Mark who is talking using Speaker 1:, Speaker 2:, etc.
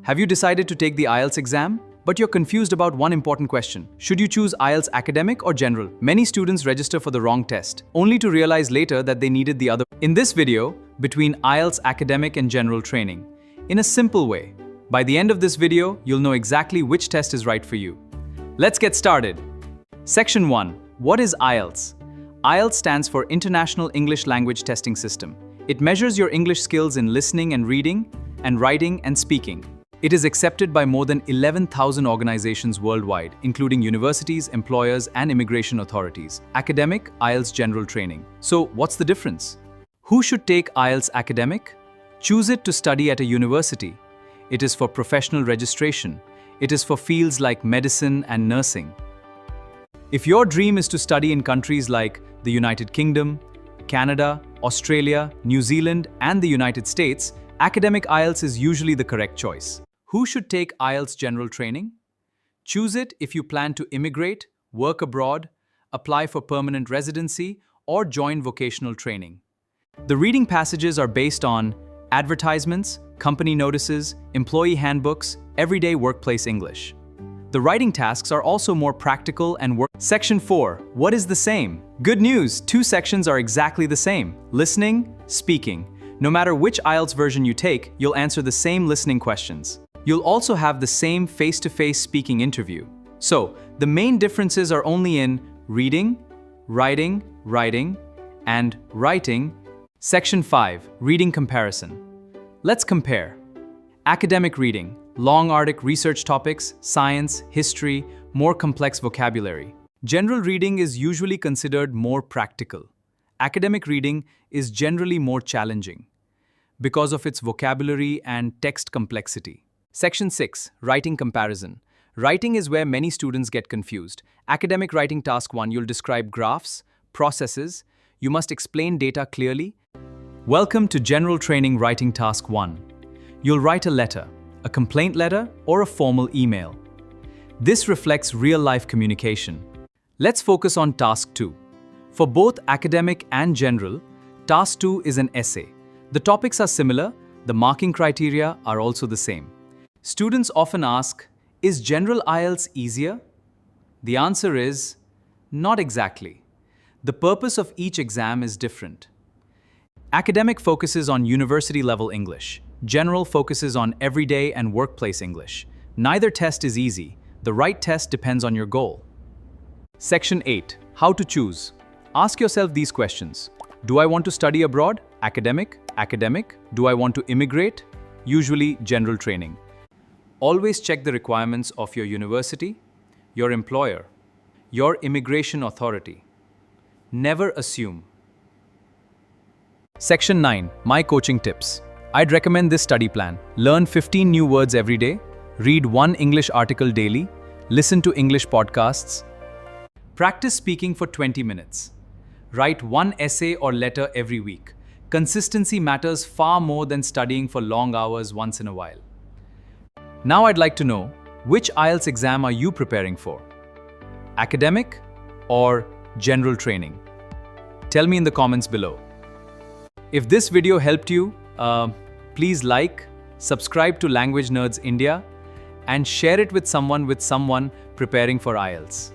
Speaker 1: Have you decided to take the IELTS exam? But you're confused about one important question. Should you choose IELTS Academic or General? Many students register for the wrong test, only to realize later that they needed the other. In this video, between IELTS Academic and General Training, in a simple way. By the end of this video, you'll know exactly which test is right for you. Let's get started. Section 1. What is IELTS? IELTS stands for International English Language Testing System. It measures your English skills in listening and reading, and writing and speaking. It is accepted by more than 11,000 organizations worldwide, including universities, employers, and immigration authorities. Academic, IELTS General Training. So, what's the difference? Who should take IELTS Academic? Choose it to study at a university. It is for professional registration. It is for fields like medicine and nursing. If your dream is to study in countries like the United Kingdom, Canada, Australia, New Zealand, and the United States, Academic IELTS is usually the correct choice. Who should take IELTS General Training? Choose it if you plan to immigrate, work abroad, apply for permanent residency, or join vocational training. The reading passages are based on advertisements, company notices, employee handbooks, everyday workplace English. The writing tasks are also more practical and work. Section 4. What is the same? Good news, 2 sections are exactly the same. Listening, speaking. No matter which IELTS version you take, you'll answer the same listening questions. You'll also have the same face-to-face speaking interview. So, the main differences are only in reading, writing, and writing. Section 5. Reading comparison. Let's compare. Academic reading. Long Arctic research topics, science, history, more complex vocabulary. General reading is usually considered more practical. Academic reading is generally more challenging because of its vocabulary and text complexity. Section 6. Writing comparison. Writing is where many students get confused. Academic writing task 1, you'll describe graphs, processes. You must explain data clearly. Welcome to General Training Writing Task 1. You'll write a letter, a complaint letter, or a formal email. This reflects real-life communication. Let's focus on Task 2. For both academic and general, Task 2 is an essay. The topics are similar, the marking criteria are also the same. Students often ask, is General IELTS easier? The answer is, not exactly. The purpose of each exam is different. Academic focuses on university-level English. General focuses on everyday and workplace English. Neither test is easy. The right test depends on your goal. Section 8. How to choose. Ask yourself these questions. Do I want to study abroad? Academic? Academic. Do I want to immigrate? Usually general training. Always check the requirements of your university, your employer, your immigration authority. Never assume. Section 9. My coaching tips. I'd recommend this study plan. Learn 15 new words every day, read 1 English article daily, listen to English podcasts. Practice speaking for 20 minutes. Write 1 essay or letter every week. Consistency matters far more than studying for long hours once in a while. Now I'd like to know, which IELTS exam are you preparing for? Academic or general training? Tell me in the comments below. If this video helped you, please like, subscribe to Language Nerds India, and share it with someone preparing for IELTS.